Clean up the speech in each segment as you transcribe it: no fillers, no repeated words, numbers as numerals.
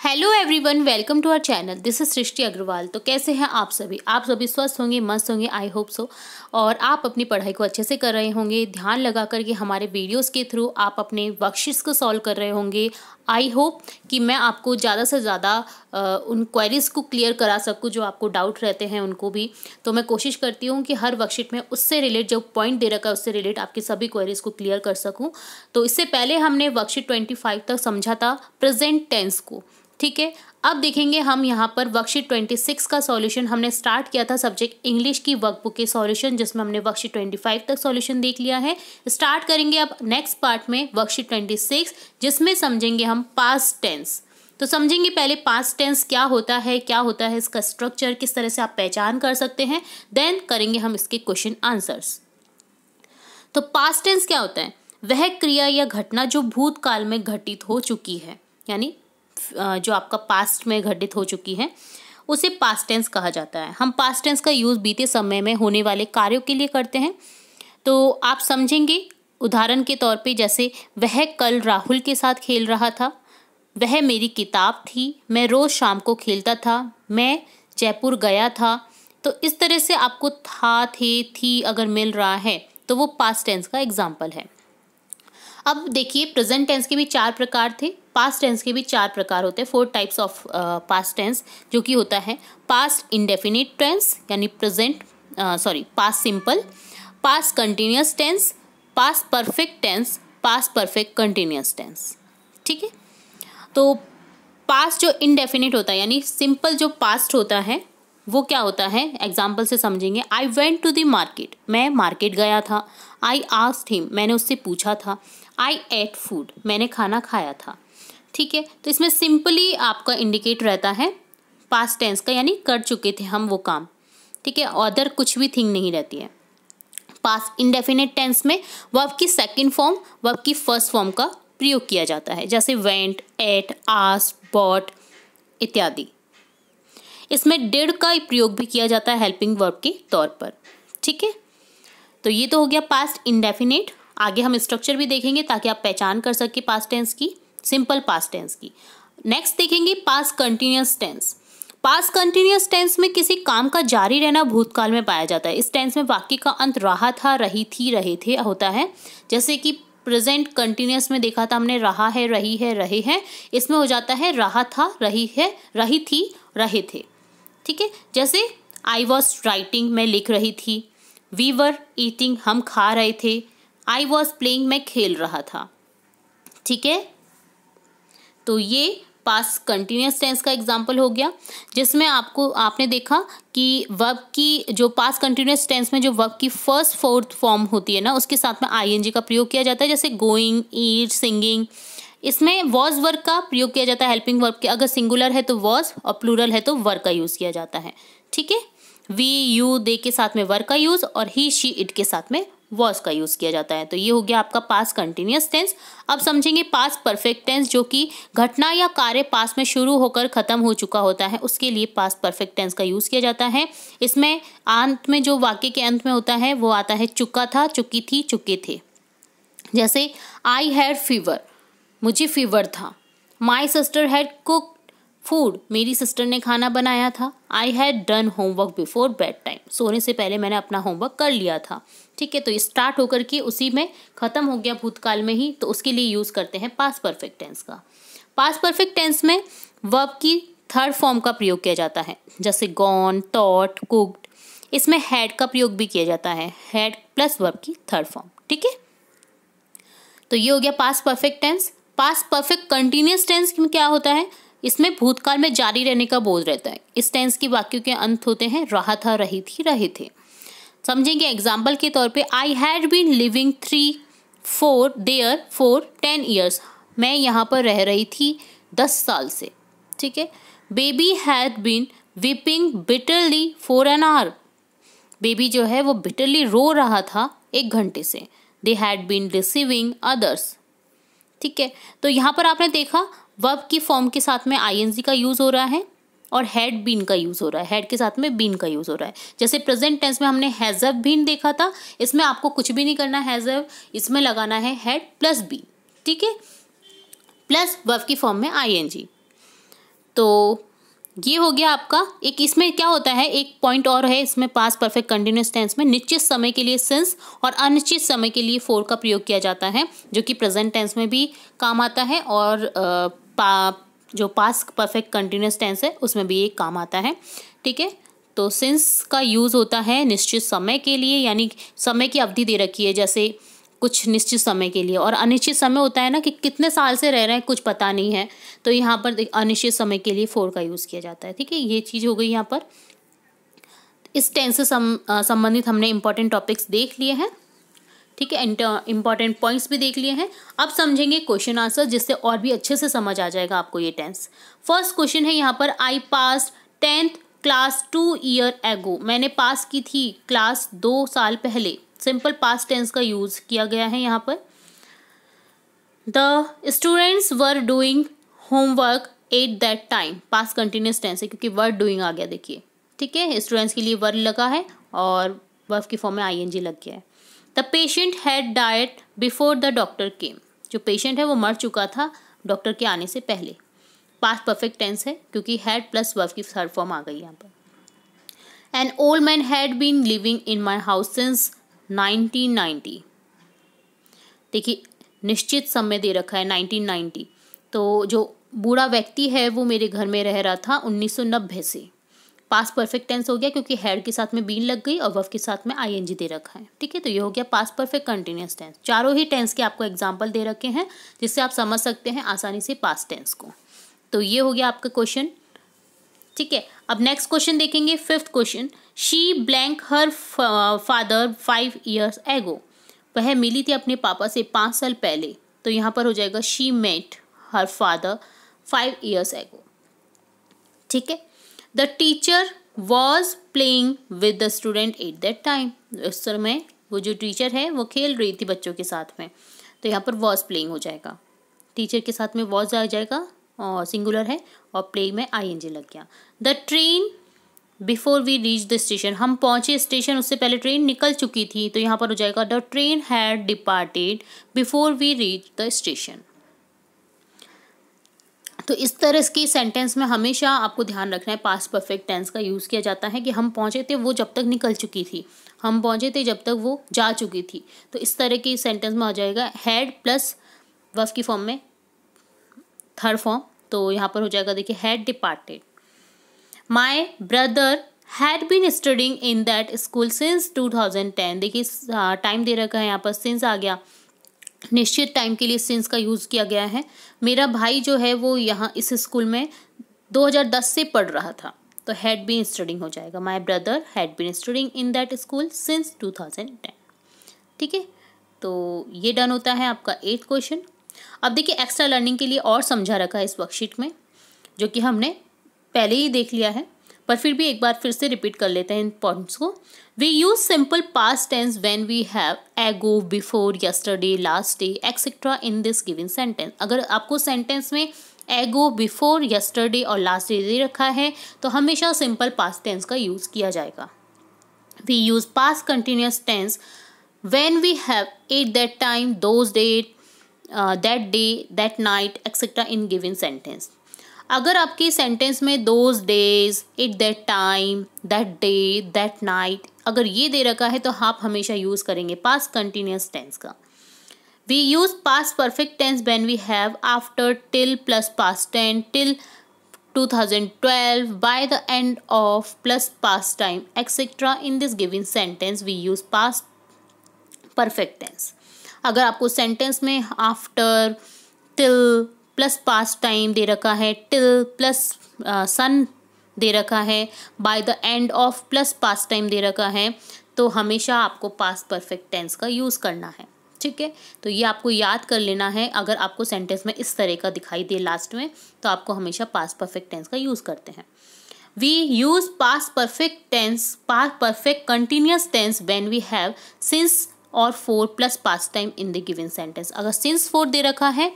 Hello everyone, welcome to our channel. This is Srishti Agarwal. तो कैसे हैं आप सभी स्वस्थ होंगे, मस्त होंगे, आई होप सो। और आप अपनी पढ़ाई को अच्छे से कर रहे होंगे, ध्यान लगा करके हमारे वीडियोस के थ्रू आप अपने वर्कशीट्स को सॉल्व कर रहे होंगे। आई होप कि मैं आपको ज़्यादा से ज़्यादा उन क्वेरीज़ को क्लियर करा सकूं जो आपको डाउट रहते हैं उनको भी। तो मैं कोशिश करती हूं कि हर वर्कशीट में उससे रिलेट जो पॉइंट दे रखा है उससे रिलेट आपकी सभी क्वेरीज़ को क्लियर कर सकूं। तो इससे पहले हमने वर्कशीट 25 तक समझा था प्रेजेंट टेंस को, ठीक है। अब देखेंगे हम यहाँ पर वर्कशीट 26 का सॉल्यूशन। हमने स्टार्ट किया था सब्जेक्ट इंग्लिश की वर्कबुक के सॉल्यूशन, जिसमें हमने वर्कशीट 25 तक सॉल्यूशन देख लिया है। स्टार्ट करेंगे अब नेक्स्ट पार्ट में वर्कशीट 26, जिसमें समझेंगे हम पास्ट टेंस। तो समझेंगे पहले पास्ट टेंस क्या होता है इसका स्ट्रक्चर, किस तरह से आप पहचान कर सकते हैं, देन करेंगे हम इसके क्वेश्चन आंसर्स। तो पास्ट टेंस क्या होता है? वह क्रिया या घटना जो भूतकाल में घटित हो चुकी है, यानी जो आपका पास्ट में घटित हो चुकी है उसे पास्ट टेंस कहा जाता है। हम पास्ट टेंस का यूज़ बीते समय में होने वाले कार्यों के लिए करते हैं। तो आप समझेंगे उदाहरण के तौर पे, जैसे वह कल राहुल के साथ खेल रहा था, वह मेरी किताब थी, मैं रोज़ शाम को खेलता था, मैं जयपुर गया था। तो इस तरह से आपको था, थे, थी अगर मिल रहा है तो वो पास्ट टेंस का एग्जाम्पल है। अब देखिए, प्रेजेंट टेंस के भी 4 प्रकार थे, पास्ट टेंस के भी 4 प्रकार होते हैं, 4 टाइप्स ऑफ पास्ट टेंस, जो कि होता है पास्ट इंडेफिनिट टेंस यानी past simple, past continuous tense, past perfect tense, past perfect continuous tense, ठीक है। तो पास्ट जो इंडेफिनिट होता है यानी सिंपल जो पास्ट होता है वो क्या होता है, एग्जाम्पल से समझेंगे। I went to the market, मैं मार्केट गया था। आई आस्क्ड हिम, मैंने उससे पूछा था। आई एट फूड, मैंने खाना खाया था, ठीक है। तो इसमें सिंपली आपका इंडिकेट रहता है पास्ट टेंस का, यानी कर चुके थे हम वो काम, ठीक है। अदर कुछ भी थिंग नहीं रहती है। पास्ट इंडेफिनिट टेंस में वर्ब की सेकंड फॉर्म वर्ब की फर्स्ट फॉर्म का प्रयोग किया जाता है, जैसे वेंट, एट, आस्क्ड, बॉट इत्यादि। इसमें डिड का प्रयोग भी किया जाता है हेल्पिंग वर्ब के तौर पर, ठीक है। तो ये तो हो गया पास्ट इंडेफिनिट। आगे हम स्ट्रक्चर भी देखेंगे ताकि आप पहचान कर सके पास्ट टेंस की, सिंपल पास्ट टेंस की। नेक्स्ट देखेंगे past continuous tense. Past continuous tense में किसी काम का जारी रहना भूतकाल में पाया जाता है। इस टेंस में वाक्य का अंत रहा था, रही थी, रहे थे होता है। जैसे कि प्रेजेंट कंटिन्यूअस में देखा था हमने, रहा है, रही है, रहे हैं। इसमें हो जाता है रहा था, रही है, रही थी, रहे थे, ठीक है। जैसे आई वॉज राइटिंग, मैं लिख रही थी। वी वर ईटिंग, हम खा रहे थे। आई वॉज प्लेइंग, मैं खेल रहा था, ठीक है। तो ये पास्ट कंटिन्यूअस टेंस का एग्जाम्पल हो गया, जिसमें आपने देखा कि वर्ब की जो पास्ट कंटिन्यूअस टेंस में जो वर्ब की फर्स्ट फोर्थ फॉर्म होती है ना, उसके साथ में आईएनजी का प्रयोग किया जाता है, जैसे गोइंग, ईट, सिंगिंग। इसमें वॉज वर्ब का प्रयोग किया जाता है हेल्पिंग वर्ब के। अगर सिंगुलर है तो वॉज और प्लूरल है तो वर का यूज किया जाता है, ठीक है। वी, यू, दे के साथ में वर का यूज और ही, शी, इट के साथ में वॉज का यूज किया जाता है। तो ये हो गया आपका पास्ट कंटिन्यूअस टेंस। अब समझेंगे पास्ट परफेक्ट टेंस, जो कि घटना या कार्य पास्ट में शुरू होकर खत्म हो चुका होता है, उसके लिए पास्ट परफेक्ट टेंस का यूज किया जाता है। इसमें अंत में जो वाक्य के अंत में होता है वो आता है चुका था, चुकी थी, चुके थे। जैसे आई हैड फीवर, मुझे फीवर था। My sister had cooked food, मेरी सिस्टर ने खाना बनाया था। I had done homework before bed time, सोने से पहले मैंने अपना होमवर्क कर लिया था, ठीक है। तो ये स्टार्ट होकर के उसी में खत्म हो गया भूतकाल में ही, तो उसके लिए यूज करते हैं पास्ट परफेक्ट टेंस का। पास्ट परफेक्ट टेंस में वर्ब की थर्ड फॉर्म का प्रयोग किया जाता है, जैसे गॉन, थॉट, कुक्ड। इसमें हैड का प्रयोग भी किया जाता है, हैड प्लस वर्ब की थर्ड फॉर्म, ठीक है। तो ये हो गया past perfect tense. Past perfect continuous tense में क्या होता है, इसमें भूतकाल में जारी रहने का बोध रहता है। इस टेंस की वाक्यों के अंत होते हैं रहा था, रही थी, रहे थे। समझेंगे एग्जाम्पल के तौर पे, I had been living 3-4 there for 10 years, मैं यहाँ पर रह रही थी 10 साल से, ठीक है। Baby had been weeping bitterly for an hour, baby जो है वो बिटरली रो रहा था 1 घंटे से। They had been deceiving others, ठीक है। तो यहाँ पर आपने देखा वर्ब की फॉर्म के साथ में आईएनजी का यूज हो रहा है और हैड बीन का यूज हो रहा है, हैड के साथ में बीन का यूज हो रहा है। जैसे प्रेजेंट टेंस में हमने हैज़ बीन देखा था, इसमें आपको कुछ भी नहीं करना, हैज़, इसमें लगाना है हैड प्लस बीन, ठीक है, प्लस वर्ब की फॉर्म में आईएनजी। तो ये हो गया आपका। एक इसमें क्या होता है, एक पॉइंट और है इसमें पास्ट परफेक्ट कंटिन्यूअस टेंस में, निश्चित समय के लिए सिंस और अनिश्चित समय के लिए फॉर का प्रयोग किया जाता है, जो कि प्रेजेंट टेंस में भी काम आता है और जो पास्ट परफेक्ट कंटिन्यूअस टेंस है उसमें भी एक काम आता है। ठीक है, तो सिंस का यूज़ होता है निश्चित समय के लिए, यानी समय की अवधि दे रखी है जैसे कुछ निश्चित समय के लिए, और अनिश्चित समय होता है ना कि कितने साल से रह रहे हैं कुछ पता नहीं है, तो यहाँ पर अनिश्चित समय के लिए फॉर का यूज़ किया जाता है। ठीक है, ये चीज़ हो गई यहाँ पर। इस टेंस से संबंधित हमने इंपॉर्टेंट टॉपिक्स देख लिए हैं। ठीक है, इंपॉर्टेंट पॉइंट्स भी देख लिए हैं। अब समझेंगे क्वेश्चन आंसर, जिससे और भी अच्छे से समझ आ जाएगा आपको ये टेंस। फर्स्ट क्वेश्चन है यहाँ पर, आई पास 10th क्लास 2 ईयर एगो। मैंने पास की थी क्लास 2 साल पहले। सिंपल पास्ट टेंस का यूज किया गया है यहाँ पर। The students were doing homework at that time. Past continuous tense है क्योंकि वर डूइंग आ गया, देखिए। ठीक है, स्टूडेंट्स के लिए वर लगा है और वर्ब की फॉर्म में आईएनजी लग गया है। The patient had died before the doctor केम। जो पेशेंट है वो मर चुका था डॉक्टर के आने से पहले। पास्ट परफेक्ट टेंस है क्योंकि हैड प्लस वर्ब की थर्ड फॉर्म आ गई यहाँ पर। An old man had been living in my house since 1990। देखिए, निश्चित समय दे रखा है 1990, तो जो बूढ़ा व्यक्ति है वो मेरे घर में रह रहा था 1990 से। पास्ट परफेक्ट टेंस हो गया क्योंकि हैड के साथ में बीन लग गई और वर्ब के साथ में आईएनजी दे रखा है। ठीक है, तो ये हो गया पास्ट परफेक्ट कंटिन्यूअस टेंस। चारों ही टेंस के आपको एग्जाम्पल दे रखे हैं जिससे आप समझ सकते हैं आसानी से पास्ट टेंस को। तो ये हो गया आपका क्वेश्चन। ठीक है, अब नेक्स्ट क्वेश्चन देखेंगे। Fifth question, she blank her father 5 years एगो। वह मिली थी अपने पापा से 5 साल पहले, तो यहाँ पर हो जाएगा she met her father 5 years ago. ठीक है, the teacher was playing with the student at that time. उस समय वो जो टीचर है वो खेल रही थी बच्चों के साथ में, तो यहाँ पर वॉज प्लेइंग हो जाएगा। टीचर के साथ में वॉज आ जाएगा और सिंगुलर है, और प्ले में आईएनजी लग गया। The train before we reach the station. हम पहुंचे स्टेशन, उससे पहले ट्रेन निकल चुकी थी, तो यहाँ पर हो जाएगा the train had departed before we reach the station. तो इस तरह की सेंटेंस में हमेशा आपको ध्यान रखना है पास्ट परफेक्ट टेंस का यूज़ किया जाता है कि हम पहुंचे थे वो जब तक निकल चुकी थी, हम पहुंचे थे जब तक वो जा चुकी थी। तो इस तरह की सेंटेंस में हो जाएगा हैड प्लस वर्ब की फॉर्म में थर्ड फॉर्म, तो यहाँ पर हो जाएगा देखिए had departed. My brother had been studying in that school since 2010। देखिए टाइम दे रखा है यहाँ पर, सिंस आ गया, निश्चित टाइम के लिए सिंस का यूज़ किया गया है। मेरा भाई जो है वो यहाँ इस स्कूल में 2010 से पढ़ रहा था, तो हैड बीन स्टडिंग हो जाएगा। My brother had been studying in that school since 2010। ठीक है, तो ये डन होता है आपका 8th क्वेश्चन। अब देखिए एक्स्ट्रा लर्निंग के लिए और समझा रखा है इस वर्कशीट में, जो कि हमने पहले ही देख लिया है, पर फिर भी एक बार फिर से रिपीट कर लेते हैं इन पॉइंट्स को। We use simple past tense when we have ago, before, yesterday, last day etcetera in this given sentence. अगर आपको सेंटेंस में एगो, बिफोर, यस्टरडे और लास्ट डे दे रखा है तो हमेशा सिंपल पास्ट टेंस का यूज़ किया जाएगा। We use past continuous tense when we have at that time, those date, that day, that night etcetera in given sentence. अगर आपकी सेंटेंस में those days, eight that time, that day, that night अगर ये दे रखा है तो आप हमेशा यूज़ करेंगे पास्ट कंटिन्यूस टेंस का। We use past perfect tense when we have after, till plus past tense, till 2012, by the end of plus past time etc. in this given sentence we use past perfect tense। अगर आपको sentence में after, till plus past time दे रखा है, till plus sun दे रखा है, by the end of plus past time दे रखा है, तो हमेशा आपको पास्ट परफेक्ट टेंस का यूज़ करना है। ठीक है, तो ये आपको याद कर लेना है। अगर आपको सेंटेंस में इस तरह का दिखाई दे लास्ट में, तो आपको हमेशा पास्ट परफेक्ट टेंस का यूज़ करते हैं। We use past perfect tense, past perfect continuous tense when we have since और for plus past time in the given sentence. अगर सिंस फोर दे रखा है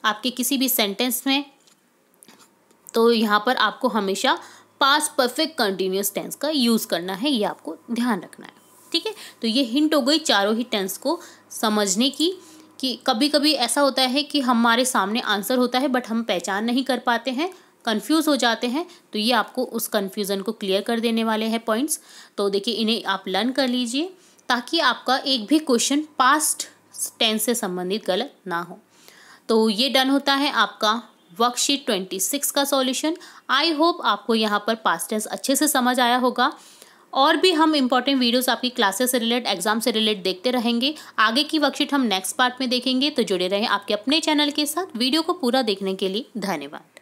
आपके किसी भी सेंटेंस में, तो यहाँ पर आपको हमेशा पास्ट परफेक्ट कंटिन्यूस टेंस का यूज़ करना है, ये आपको ध्यान रखना है। ठीक है, तो ये हिंट हो गई चारों ही टेंस को समझने की, कि कभी कभी ऐसा होता है कि हमारे सामने आंसर होता है बट हम पहचान नहीं कर पाते हैं, कंफ्यूज हो जाते हैं तो ये आपको उस कन्फ्यूज़न को क्लियर कर देने वाले हैं पॉइंट्स। तो देखिए इन्हें आप लर्न कर लीजिए ताकि आपका एक भी क्वेश्चन पास्ट टेंस से संबंधित गलत ना हो। तो ये डन होता है आपका वर्कशीट 26 का सॉल्यूशन। आई होप आपको यहाँ पर पास्ट टेंस अच्छे से समझ आया होगा। और भी हम इंपॉर्टेंट वीडियोस आपकी क्लासेस से रिलेटेड, एग्जाम से रिलेटेड देखते रहेंगे। आगे की वर्कशीट हम नेक्स्ट पार्ट में देखेंगे, तो जुड़े रहें आपके अपने चैनल के साथ। वीडियो को पूरा देखने के लिए धन्यवाद।